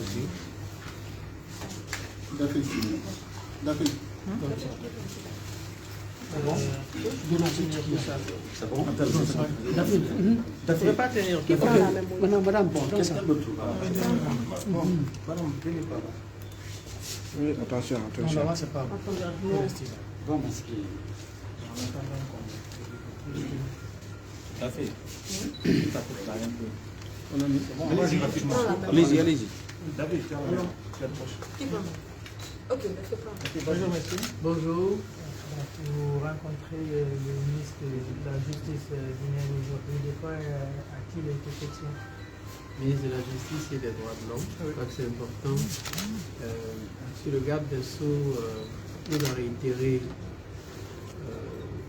C'est bon? C'est bon? Tu ne peux pas tenir. Madame, bon, qu'est-ce que oui, attention, attention. Non, c'est pas bon. Bon, parce que... Tout à fait. Ça peut parler un peu. Allez-y, rapidement. Allez-y, allez-y. David, tiens, la proche. Ok, merci. Bonjour, monsieur. Bonjour. Vous rencontrez le ministre de la Justice guinéenne aujourd'hui. De quoi a-t-il été question? Ministre de la Justice et des droits de l'homme. Je crois que c'est important. Sur le garde des Sceaux, nous a réitéré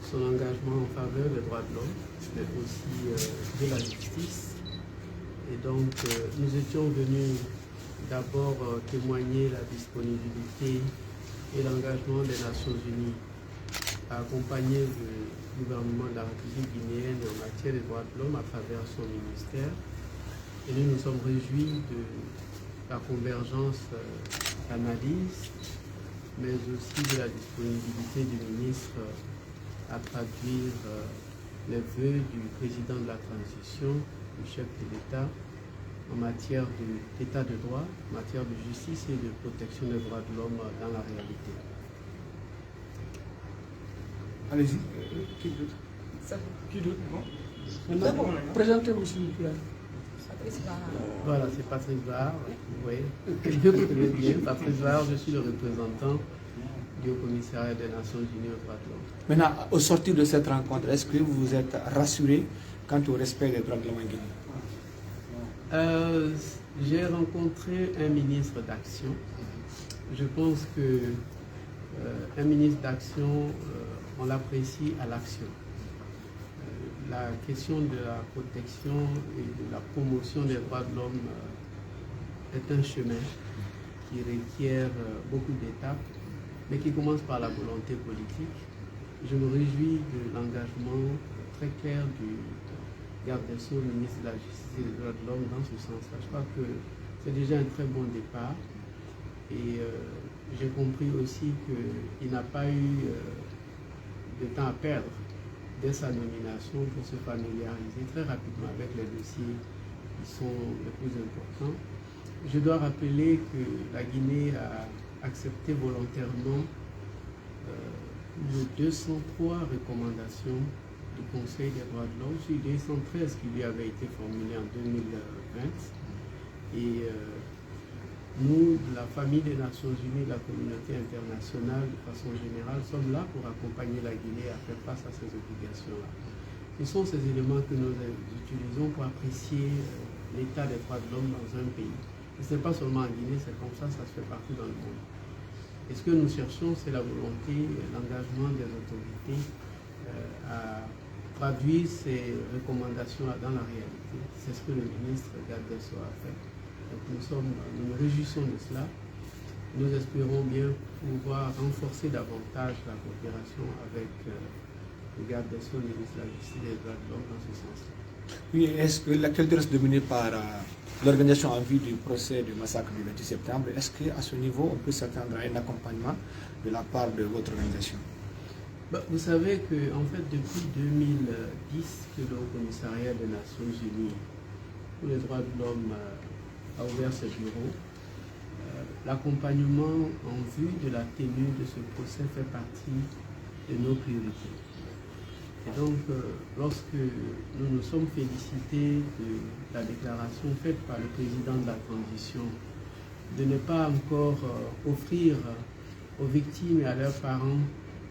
son engagement en faveur des droits de l'homme, mais aussi de la justice. Et donc, nous étions venus d'abord témoigner la disponibilité et l'engagement des Nations Unies à accompagner le gouvernement de la République guinéenne en matière des droits de l'homme à travers son ministère. Et nous nous sommes réjouis de la convergence d'analyse, mais aussi de la disponibilité du ministre à traduire les vœux du président de la transition, du chef de l'État, en matière d'état de droit, en matière de justice et de protection des droits de l'homme dans la réalité. Allez-y. Qui d'autre? Qui d'autre? Bon. Présentez-vous, s'il vous plaît. Voilà, c'est Patrice Barre, oui. Je connais bien Patrice Barre, je suis le représentant du Haut-Commissariat des Nations Unies aux droits de l'homme. Maintenant, au sortir de cette rencontre, est-ce que vous êtes rassuré quant au respect des droits de l'homme en Guinée? J'ai rencontré un ministre d'action. Je pense que un ministre d'action, on l'apprécie à l'action. La question de la protection et de la promotion des droits de l'homme est un chemin qui requiert beaucoup d'étapes, mais qui commence par la volonté politique. Je me réjouis de l'engagement très clair du garde des Sceaux, ministre de la Justice et des droits de l'homme dans ce sens-là. Je crois que c'est déjà un très bon départ. Et j'ai compris aussi qu'il n'a pas eu de temps à perdre dès sa nomination pour se familiariser très rapidement avec les dossiers qui sont les plus importants. Je dois rappeler que la Guinée a accepté volontairement les 203 recommandations du Conseil des droits de l'homme sur 213 qui lui avaient été formulées en 2020. Et nous, de la famille des Nations Unies, de la communauté internationale, de façon générale, sommes là pour accompagner la Guinée à faire face à ces obligations-là. Ce sont ces éléments que nous utilisons pour apprécier l'état des droits de l'homme dans un pays. Et ce n'est pas seulement en Guinée, c'est comme ça se fait partout dans le monde. Et ce que nous cherchons, c'est la volonté, l'engagement des autorités à traduire ces recommandations-là dans la réalité. C'est ce que le ministre garde des Sceaux a fait. Donc nous nous réjouissons de cela. Nous espérons bien pouvoir renforcer davantage la coopération avec le garde des Sceaux, le ministre de la Justice et des droits de l'homme dans ce sens-là. Oui, est-ce que l'actualité reste dominée par l'organisation en vue du procès du massacre du 28 septembre? Est-ce qu'à ce niveau, on peut s'attendre à un accompagnement de la part de votre organisation? Vous savez qu'en fait, depuis 2010 que le Haut-Commissariat des Nations Unies pour les droits de l'homme a ouvert ses bureaux, l'accompagnement en vue de la tenue de ce procès fait partie de nos priorités. Et donc, lorsque nous nous sommes félicités de la déclaration faite par le président de la transition de ne pas encore offrir aux victimes et à leurs parents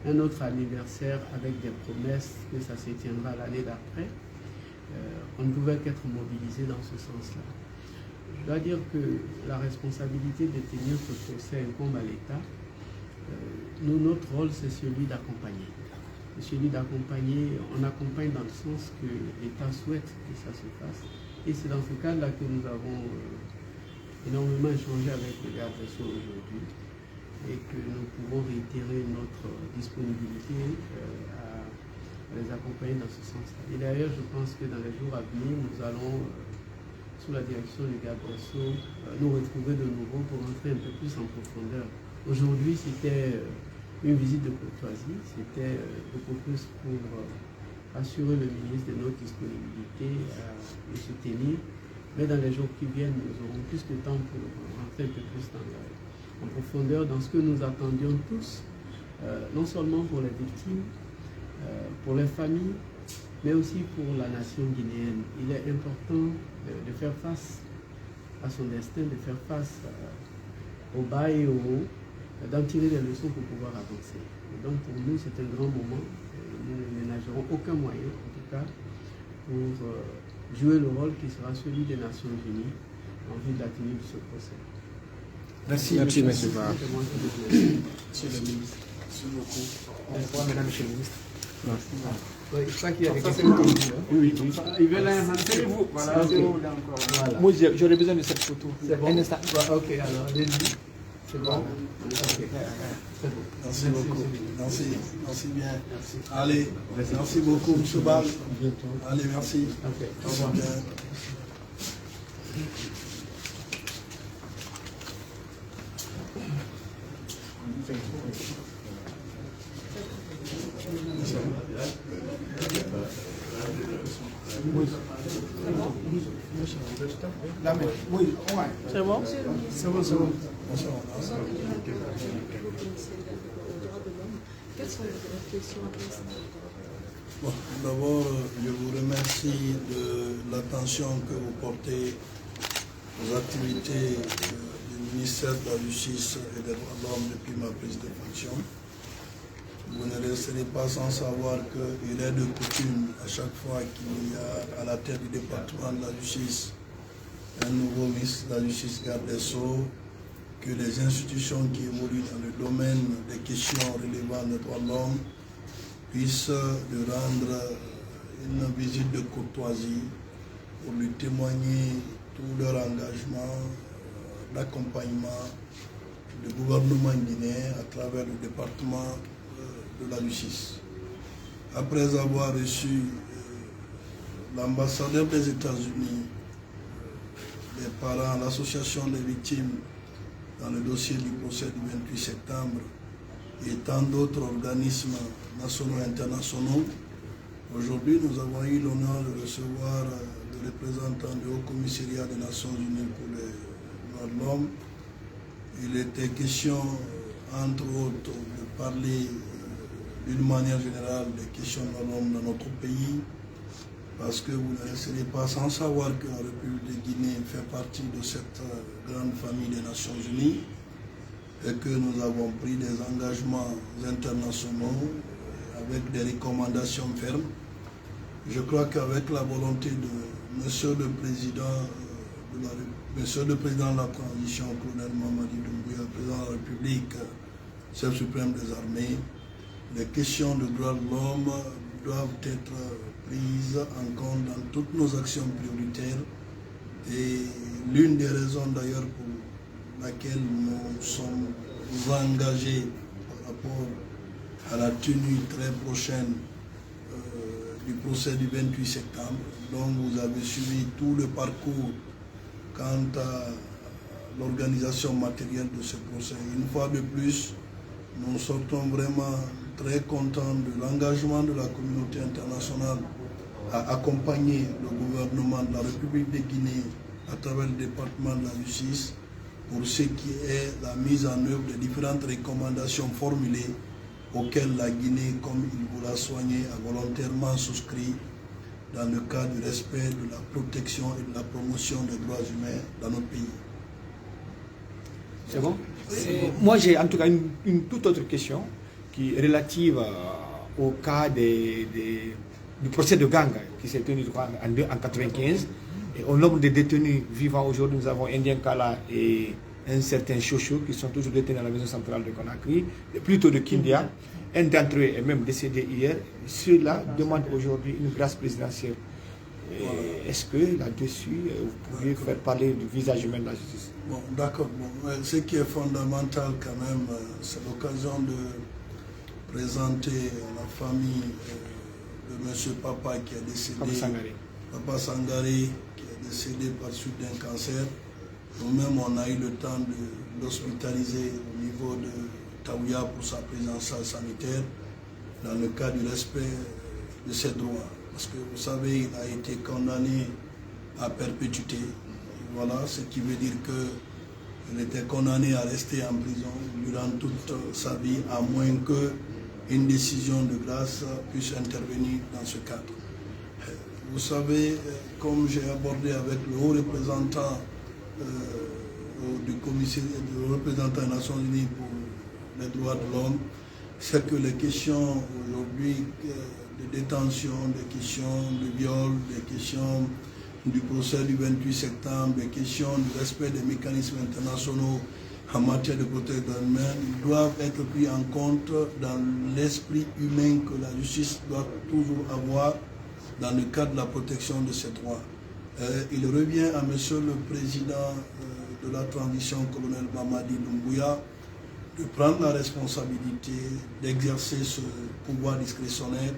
un autre anniversaire avec des promesses que ça se tiendra l'année d'après, on ne pouvait qu'être mobilisé dans ce sens-là. Je dois dire que la responsabilité de tenir ce procès incombe à l'État. Nous, notre rôle, c'est celui d'accompagner. C'est celui d'accompagner, on accompagne dans le sens que l'État souhaite que ça se fasse. Et c'est dans ce cadre-là que nous avons énormément échangé avec le garde des Sceaux aujourd'hui et que nous pouvons réitérer notre disponibilité à les accompagner dans ce sens-là. Et d'ailleurs, je pense que dans les jours à venir, nous allons sous la direction du garde des Sceaux, nous retrouver de nouveau pour entrer un peu plus en profondeur. Aujourd'hui, c'était une visite de courtoisie, c'était beaucoup plus pour assurer le ministre de notre disponibilité à le soutenir. Mais dans les jours qui viennent, nous aurons plus de temps pour rentrer un peu plus en profondeur dans ce que nous attendions tous, non seulement pour les victimes, pour les familles, mais aussi pour la nation guinéenne. Il est important de faire face à son destin, de faire face au bas et au haut, d'en tirer des leçons pour pouvoir avancer. Et donc pour nous, c'est un grand moment. Nous ne ménagerons aucun moyen, en tout cas, pour jouer le rôle qui sera celui des Nations Unies en vue de la tenue de ce procès. Merci, merci, monsieur. Monsieur le ministre. Merci beaucoup. Au revoir, mesdames, monsieur le ministre. Oui, je crois qu'il y a des questions. Oui. Ils veulent un vous. Voilà, okay. Voilà. Moi, j'aurais besoin de cette photo. C'est bon. Un instant. Ok, alors, allez-y. C'est bon. Ok. C'est bon. Merci beaucoup. Merci bien. Merci. Allez, merci beaucoup, M. Bal. Allez, merci. Ok, au Merci revoir. bien. La main. Oui, ouais. C'est bon? C'est bon. Quelles sont les réflexions à l'instant? Bon, d'abord, je vous remercie de l'attention que vous portez aux activités du ministère de la Justice et des droits de l'homme depuis ma prise de fonction. Vous ne resterez pas sans savoir qu'il est de coutume, à chaque fois qu'il y a à la tête du département de la justice un nouveau ministre de la Justice, garde des Sceaux, que les institutions qui évoluent dans le domaine des questions relevant des droits de l'homme puissent lui rendre une visite de courtoisie pour lui témoigner tout leur engagement d'accompagnement du gouvernement guinéen à travers le département de la justice. Après avoir reçu l'ambassadeur des États-Unis, les parents, l'association des victimes dans le dossier du procès du 28 septembre et tant d'autres organismes nationaux et internationaux, aujourd'hui nous avons eu l'honneur de recevoir le représentant du Haut-Commissariat des Nations Unies pour les droits de l'homme. Il était question, entre autres, de parler d'une manière générale des questions de l'homme dans notre pays, parce que vous ne resterez pas sans savoir que la République de Guinée fait partie de cette grande famille des Nations Unies et que nous avons pris des engagements internationaux avec des recommandations fermes. Je crois qu'avec la volonté de Monsieur le Président de la transition, colonel Mamadi Doumbouya, président de la République, chef suprême des armées, les questions de droits de l'homme doivent être prises en compte dans toutes nos actions prioritaires. Et l'une des raisons d'ailleurs pour laquelle nous sommes engagés par rapport à la tenue très prochaine du procès du 28 septembre, dont vous avez suivi tout le parcours quant à l'organisation matérielle de ce procès. Une fois de plus, nous sortons vraiment très contents de l'engagement de la communauté internationale à accompagner le gouvernement de la République de Guinée à travers le département de la justice pour ce qui est la mise en œuvre des différentes recommandations formulées auxquelles la Guinée, comme il vous l'a soigné, a volontairement souscrit dans le cadre du respect de la protection et de la promotion des droits humains dans notre pays. C'est bon? Moi, j'ai en tout cas une toute autre question qui est relative au cas du procès de gang qui s'est tenu en 1995. Et au nombre de détenus vivants aujourd'hui, nous avons Indien Kala et un certain Chocho qui sont toujours détenus à la maison centrale de Conakry, plutôt de Kindia. Un d'entre eux est même décédé hier. Ceux-là demandent aujourd'hui une grâce présidentielle. Est-ce que là-dessus, vous pouvez faire parler du visage humain de la justice? Bon, d'accord. Bon, ce qui est fondamental quand même, c'est l'occasion de présenter à la famille de M. Papa qui est décédé. Papa Sangaré. Papa Sangaré, qui décédé par suite d'un cancer. Nous-mêmes, on a eu le temps de l'hospitaliser au niveau de Taouya pour sa prise en charge sanitaire dans le cadre du respect de ses droits. Parce que vous savez, il a été condamné à perpétuité. Voilà, ce qui veut dire qu'il était condamné à rester en prison durant toute sa vie, à moins qu'une décision de grâce puisse intervenir dans ce cadre. Vous savez, comme j'ai abordé avec le haut représentant du représentant des Nations Unies pour les droits de l'homme, c'est que les questions aujourd'hui de détention, des questions de viol, des questions du procès du 28 septembre, des questions du respect des mécanismes internationaux en matière de protection humaine doivent être pris en compte dans l'esprit humain que la justice doit toujours avoir dans le cadre de la protection de ses droits. Il revient à Monsieur le Président de la transition, colonel Mamadi Doumbouya, de prendre la responsabilité d'exercer ce pouvoir discrétionnaire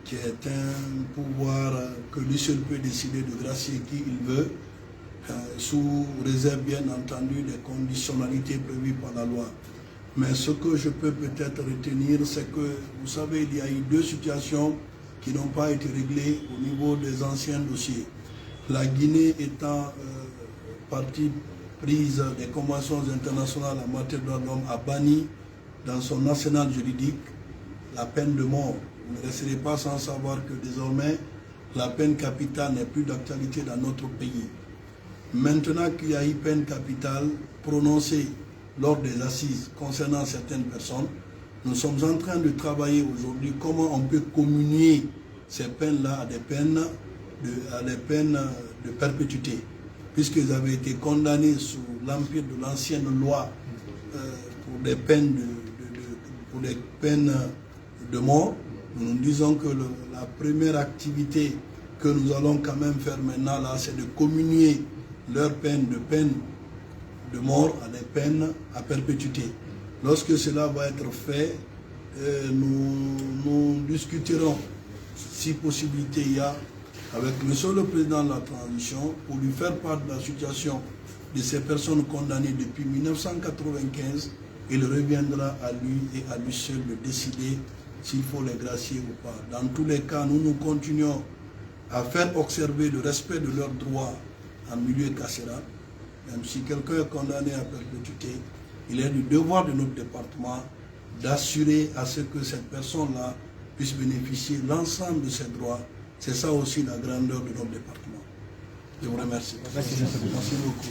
qui est un pouvoir que lui seul peut décider de gracier qui il veut, sous réserve bien entendu des conditionnalités prévues par la loi. Mais ce que je peux peut-être retenir, c'est que, vous savez, il y a eu deux situations qui n'ont pas été réglées au niveau des anciens dossiers. La Guinée étant partie prise des conventions internationales en matière de droits de l'homme a banni dans son arsenal juridique la peine de mort. Vous ne resterez pas sans savoir que désormais la peine capitale n'est plus d'actualité dans notre pays. Maintenant qu'il y a eu peine capitale prononcée lors des assises concernant certaines personnes, nous sommes en train de travailler aujourd'hui comment on peut communier ces peines-là à des peines de perpétuité, puisqu'ils avaient été condamnés sous l'empire de l'ancienne loi pour des peines de mort. Nous disons que la première activité que nous allons quand même faire maintenant là, c'est de communier leur peine de mort à des peines à perpétuité. Lorsque cela va être fait, nous discuterons, si possibilité il y a, avec Monsieur le Président de la transition pour lui faire part de la situation de ces personnes condamnées depuis 1995. Il reviendra à lui et à lui seul de décider s'il faut les gracier ou pas. Dans tous les cas, nous continuons à faire observer le respect de leurs droits en milieu carcéral. Même si quelqu'un est condamné à perpétuité, il est du devoir de notre département d'assurer à ce que cette personne-là puisse bénéficier de l'ensemble de ses droits. C'est ça aussi la grandeur de notre département. Je vous remercie. Merci beaucoup.